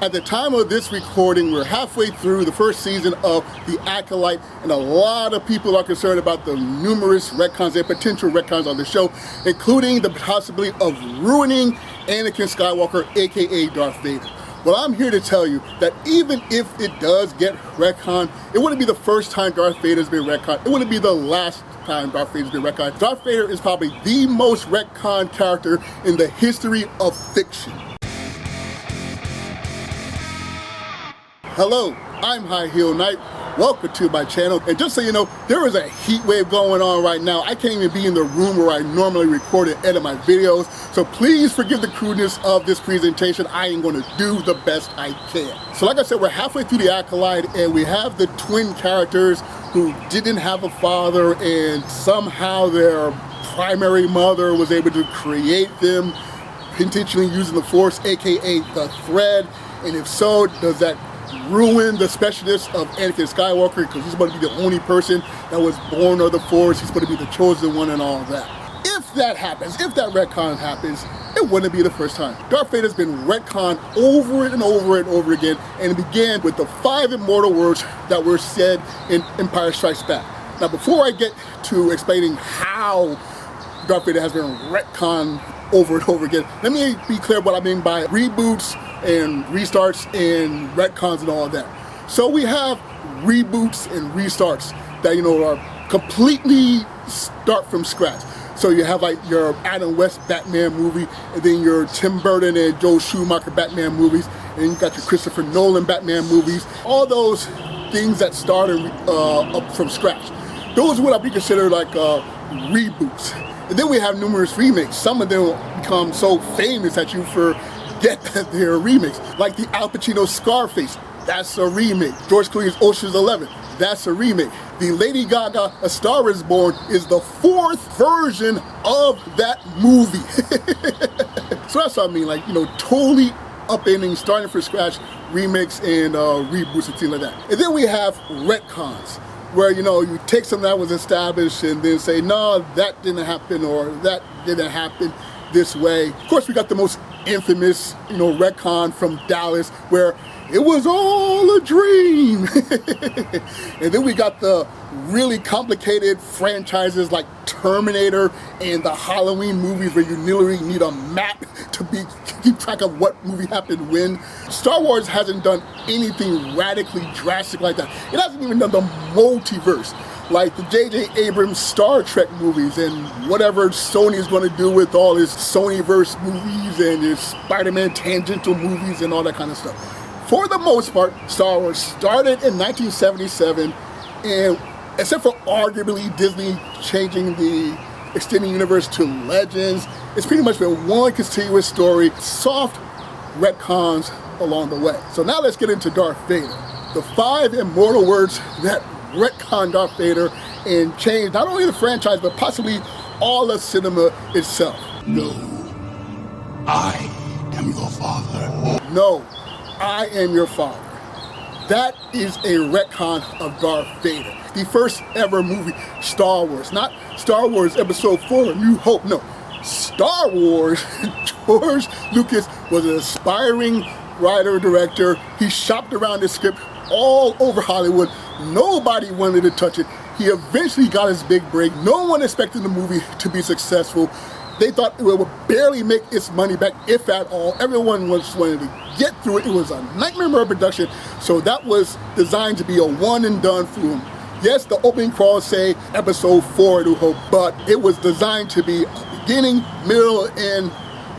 At the time of this recording, we're halfway through the first season of The Acolyte, and a lot of people are concerned about the numerous retcons and potential retcons on the show, including the possibility of ruining Anakin Skywalker, aka Darth Vader. Well, I'm here to tell you that even if it does get retconned, it wouldn't be the first time Darth Vader's been retconned. It wouldn't be the last time Darth Vader's been retconned. Darth Vader is probably the most retconned character in the history of fiction. Hello, I'm High Heel Knight. Welcome to my channel. And just so you know, there is a heat wave going on right now. I can't even be in the room where I normally record and edit my videos. So please forgive the crudeness of this presentation. I am going to do the best I can. So like I said, we're halfway through The Acolyte, and we have the twin characters who didn't have a father, and somehow their primary mother was able to create them, intentionally using the Force, aka the thread. And if so, does that ruin the specialness of Anakin Skywalker, because he's supposed to be the only person that was born of the Force, he's supposed to be the chosen one and all of that. If that happens, if that retcon happens, it wouldn't be the first time. Darth Vader's been retconned over and over and over again, and it began with the 5 immortal words that were said in Empire Strikes Back. Now, before I get to explaining how Darth Vader has been retconned over and over again, let me be clear what I mean by reboots and restarts and retcons and all of that. So we have reboots and restarts that, you know, are completely start from scratch. So you have like your Adam West Batman movie, and then your Tim Burton and Joel Schumacher Batman movies, and you got your Christopher Nolan Batman movies. All those things that started up from scratch. Those would be considered like reboots. And then we have numerous remakes. Some of them become so famous that you forget that they're remakes. Like the Al Pacino Scarface, that's a remake. George Clooney's Ocean's 11, that's a remake. The Lady Gaga A Star Is Born is the 4th version of that movie. So that's what I mean, like, you know, totally upending, starting from scratch, remakes and reboots and things like that. And then we have retcons, where, you know, you take something that was established and then say, no, that didn't happen, or that didn't happen this way. Of course, we got the most infamous, you know, retcon from Dallas, where it was all a dream. And then we got the really complicated franchises like Terminator and the Halloween movies, where you literally need a map to keep track of what movie happened when. Star Wars hasn't done anything radically drastic like that. It hasn't even done the multiverse, like the J.J. Abrams Star Trek movies and whatever Sony is going to do with all his Sonyverse movies and his Spider-Man tangential movies and all that kind of stuff. For the most part, Star Wars started in 1977, and except for arguably Disney changing the extended universe to Legends, it's pretty much been one continuous story, soft retcons along the way. So now let's get into Darth Vader. The 5 immortal words that retcon Darth Vader and change not only the franchise, but possibly all of cinema itself. No, I am your father. No, I am your father. That is a retcon of Darth Vader. The first ever movie, Star Wars. Not Star Wars Episode 4, A New Hope, no. Star Wars. George Lucas was an aspiring writer-director. He shopped around the script all over Hollywood. Nobody wanted to touch it. He eventually got his big break. No one expected the movie to be successful. They thought it would barely make its money back, if at all. Everyone just wanted to get through it. It was a nightmare production, so that was designed to be a one and done film. Yes, the opening crawls say Episode 4, A New Hope, but it was designed to be beginning, middle, and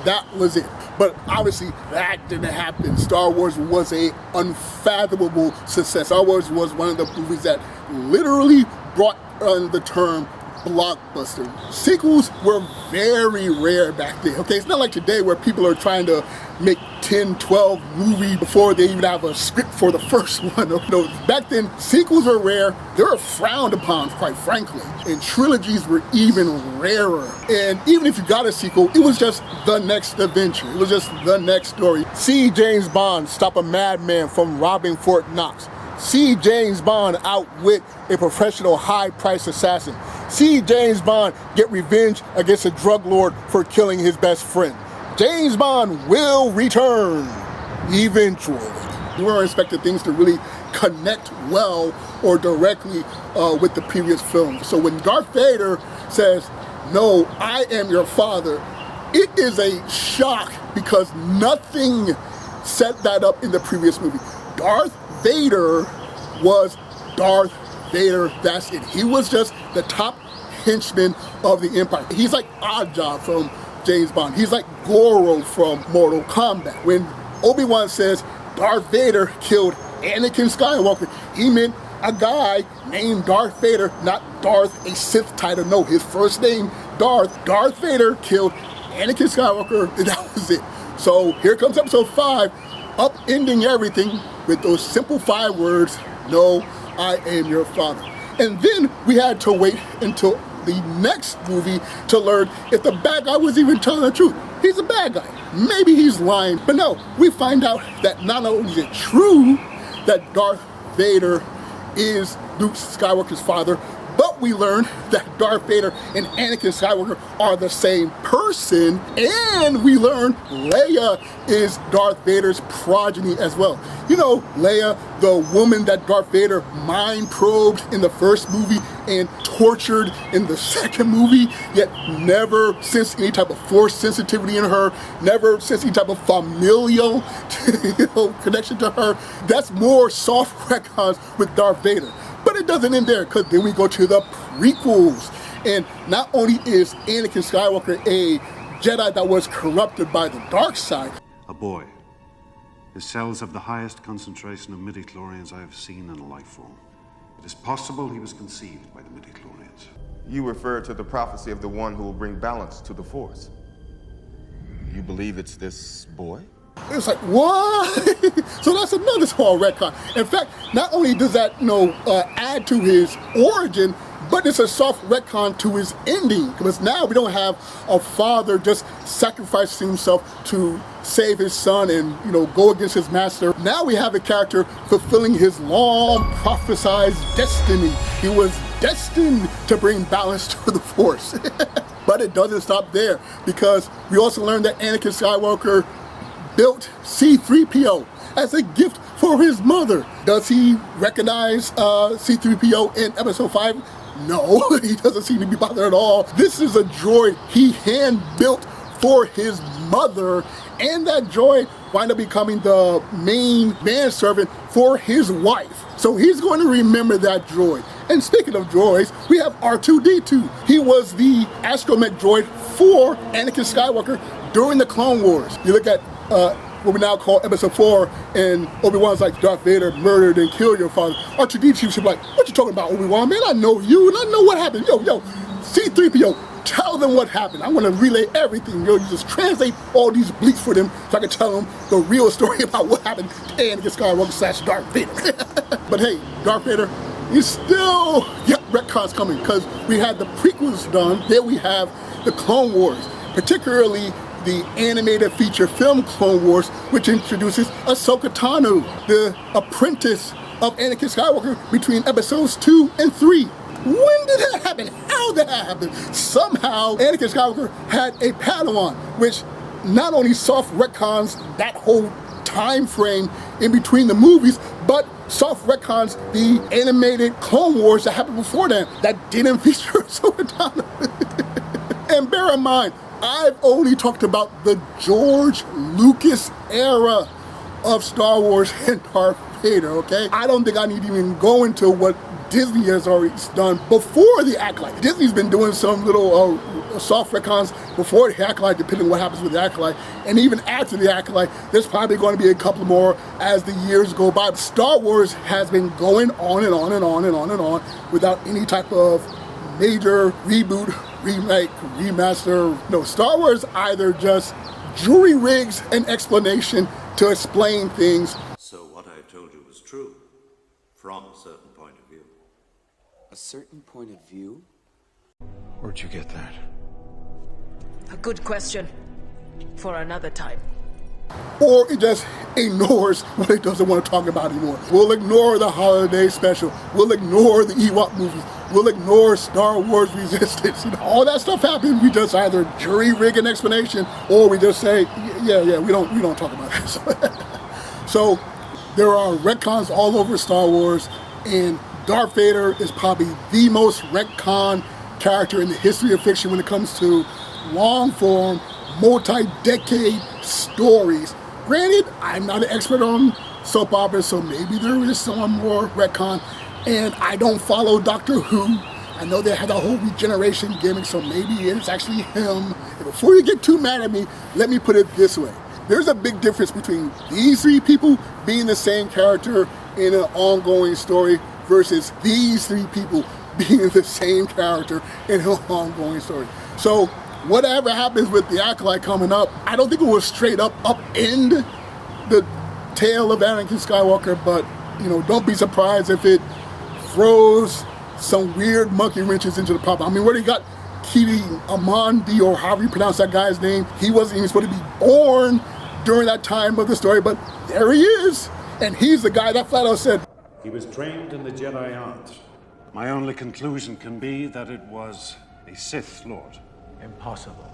that was it. But obviously, that didn't happen. Star Wars was an unfathomable success. Star Wars was one of the movies that literally brought the term blockbuster. Sequels were very rare back then. Okay, it's not like today where people are trying to make 10, 12 movies before they even have a script for the first one. No, back then, sequels were rare. They were frowned upon, quite frankly. And trilogies were even rarer. And even if you got a sequel, it was just the next adventure. It was just the next story. See James Bond stop a madman from robbing Fort Knox. See James Bond outwit a professional high-priced assassin. See James Bond get revenge against a drug lord for killing his best friend. James Bond will return. eventually. We weren't expecting things to really connect well or directly with the previous film. So when Darth Vader says, "No, I am your father," it is a shock because nothing set that up in the previous movie. Darth Vader was Darth Vader, that's it. He was just the top henchman of the Empire. He's like Oddjob from James Bond. He's like Goro from Mortal Kombat. When Obi-Wan says Darth Vader killed Anakin Skywalker, he meant a guy named Darth Vader, not Darth, a Sith title. No, his first name, Darth. Darth Vader killed Anakin Skywalker, and that was it. So here comes episode 5, upending everything with those simple 5 words, "No, I am your father." And then we had to wait until the next movie to learn if the bad guy was even telling the truth. He's a bad guy. Maybe he's lying, but no, we find out that not only is it true that Darth Vader is Luke Skywalker's father, but we learn that Darth Vader and Anakin Skywalker are the same person, and we learn Leia is Darth Vader's progeny as well. You know, Leia, the woman that Darth Vader mind probed in the first movie and tortured in the second movie, yet never sensed any type of force sensitivity in her, never sensed any type of familial connection to her. That's more soft retcons with Darth Vader. But it doesn't end there, because then we go to the prequels. And not only is Anakin Skywalker a Jedi that was corrupted by the dark side. A boy. His cells have the highest concentration of midichlorians I have seen in a life form. It is possible he was conceived by the midichlorians. You refer to the prophecy of the one who will bring balance to the Force. You believe it's this boy? It's like, what? So that's another small retcon. In fact, not only does that, add to his origin, but it's a soft retcon to his ending. Because now we don't have a father just sacrificing himself to save his son and, go against his master. Now we have a character fulfilling his long prophesized destiny. He was destined to bring balance to the Force. But it doesn't stop there, because we also learned that Anakin Skywalker built C-3PO as a gift for his mother. Does he recognize C-3PO in episode 5? No, he doesn't seem to be bothered at all. This is a droid he hand-built for his mother, and that droid wind up becoming the main manservant for his wife. So he's going to remember that droid. And speaking of droids, we have R2-D2. He was the astromech droid for Anakin Skywalker during the Clone Wars. You look at what we now call episode 4, and Obi-Wan's like, Darth Vader murdered and killed your father. R2-D2 should be like, what you talking about, Obi-Wan? Man, I know you, and I know what happened. Yo, C-3PO, tell them what happened. I want to relay everything. You just translate all these bleeps for them so I can tell them the real story about what happened to Anakin Skywalker / Darth Vader. But hey, Darth Vader, you still get retcons coming, because we had the prequels done, then we have the Clone Wars, particularly the animated feature film Clone Wars, which introduces Ahsoka Tano, the apprentice of Anakin Skywalker between episodes 2 and 3. When did that happen? How did that happen? Somehow Anakin Skywalker had a Padawan, which not only soft retcons that whole time frame in between the movies, but soft retcons the animated Clone Wars that happened before that didn't feature Ahsoka Tano. And bear in mind, I've only talked about the George Lucas era of Star Wars and Darth Vader, okay? I don't think I need to even go into what Disney has already done before the Acolyte. Disney's been doing some little soft retcons before the Acolyte, depending on what happens with the Acolyte. And even after the Acolyte, there's probably going to be a couple more as the years go by. Star Wars has been going on and on and on and on and on without any type of major reboot, remake, remaster. No, Star Wars either just jury rigs an explanation to explain things. So what I told you was true, from a certain point of view. A certain point of view? Where'd you get that? A good question. For another time. Or it just ignores what it doesn't want to talk about anymore. We'll ignore the holiday special. We'll ignore the Ewok movies. We'll ignore Star Wars Resistance. All that stuff happens. We just either jury rig an explanation, or we just say, yeah, we don't talk about this. So there are retcons all over Star Wars, and Darth Vader is probably the most retcon character in the history of fiction when it comes to long-form, multi-decade stories. Granted, I'm not an expert on soap operas, so maybe there is some more retcon, and I don't follow Doctor Who. I know they had a whole regeneration gimmick, so maybe it's actually him. And before you get too mad at me, let me put it this way. There's a big difference between these three people being the same character in an ongoing story versus these three people being the same character in an ongoing story. So whatever happens with the Acolyte coming up, I don't think it will straight up upend the tale of Anakin Skywalker, but you know, don't be surprised if it throws some weird monkey wrenches into the problem. I mean, where they got Kiri Amandi, or however you pronounce that guy's name, he wasn't even supposed to be born during that time of the story, but there he is, and he's the guy that flat out said he was trained in the Jedi art. My only conclusion can be that it was a Sith Lord. Impossible.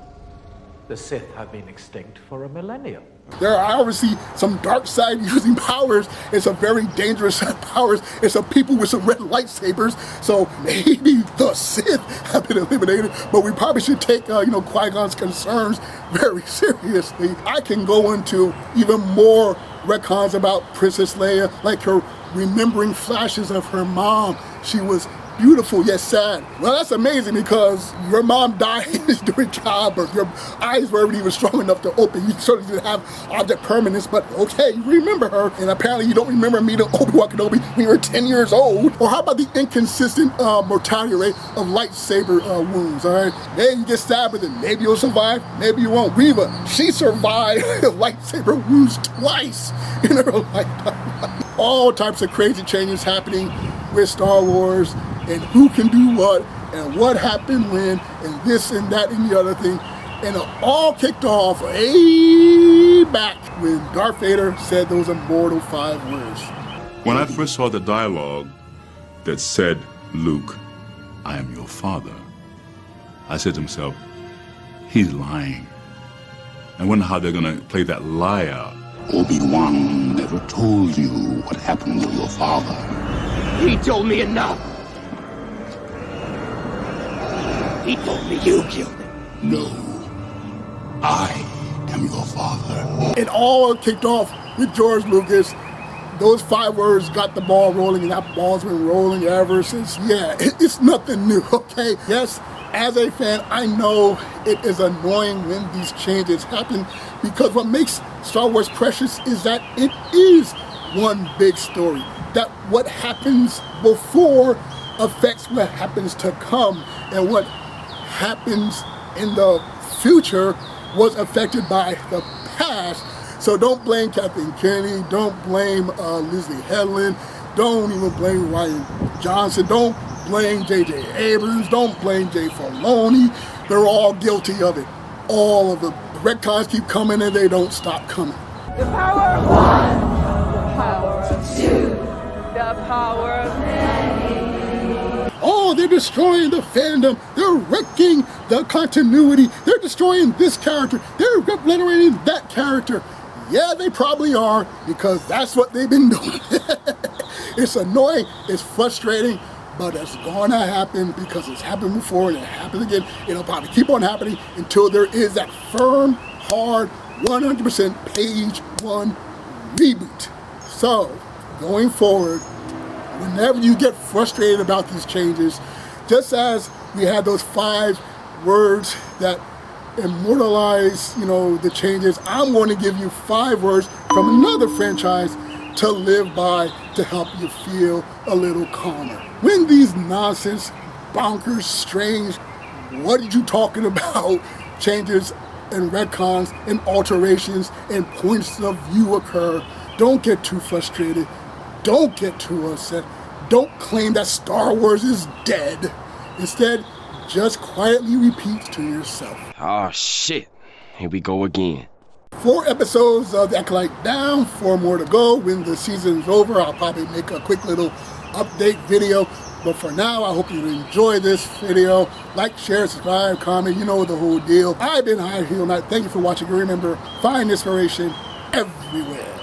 The Sith have been extinct for a millennium. There are obviously some dark side using powers and some very dangerous powers and some people with some red lightsabers. So maybe the Sith have been eliminated, but we probably should take Qui-Gon's concerns very seriously. I can go into even more retcons about Princess Leia, like her remembering flashes of her mom. She was beautiful yet sad. Well, that's amazing because your mom died during childbirth. Your eyes weren't even strong enough to open. You certainly didn't have object permanence, but okay, you remember her. And apparently you don't remember meeting Obi-Wan Kenobi when you were 10 years old. Or how about the inconsistent mortality rate of lightsaber wounds, all right? Maybe you get stabbed with it. Maybe you'll survive, maybe you won't. Reva, she survived lightsaber wounds twice in her lifetime. All types of crazy changes happening with Star Wars, and who can do what, and what happened when, and this and that and the other thing. And it all kicked off way back when Darth Vader said those immortal 5 words. When I first saw the dialogue that said, "Luke, I am your father," I said to myself, he's lying. I wonder how they're gonna play that lie out. Obi-Wan never told you what happened to your father. He told me enough. He told me you killed him. No, I am your father. It all kicked off with George Lucas. Those 5 words got the ball rolling, and that ball's been rolling ever since. Yeah, it's nothing new, okay? Yes, as a fan, I know it is annoying when these changes happen, because what makes Star Wars precious is that it is one big story. That what happens before affects what happens to come, and what happens in the future was affected by the past. So don't blame Kathleen Kennedy, don't blame Leslie Headland, don't even blame Rian Johnson, don't blame J.J. Abrams, don't blame Jay Filoni. They're all guilty of it. All of them. The retcons keep coming and they don't stop coming. The power of one, the power of two, the power of many. Oh, they're destroying the fandom. They're wrecking the continuity. They're destroying this character. They're obliterating that character. Yeah, they probably are, because that's what they've been doing. It's annoying, it's frustrating, but it's gonna happen because it's happened before and it happens again. It'll probably keep on happening until there is that firm, hard, 100% page 1 reboot. So, going forward, whenever you get frustrated about these changes, just as we had those 5 words that immortalize, the changes, I'm going to give you 5 words from another franchise to live by to help you feel a little calmer. When these nonsense, bonkers, strange, what are you talking about changes and retcons and alterations and points of view occur, don't get too frustrated. Don't get too upset. Don't claim that Star Wars is dead. Instead, just quietly repeat to yourself. Oh shit, here we go again. 4 episodes of The Acolyte down, 4 more to go. When the season's over, I'll probably make a quick little update video. But for now, I hope you enjoy this video. Like, share, subscribe, comment, you know the whole deal. I've been High Heel Knight. Thank you for watching. Remember, find inspiration everywhere.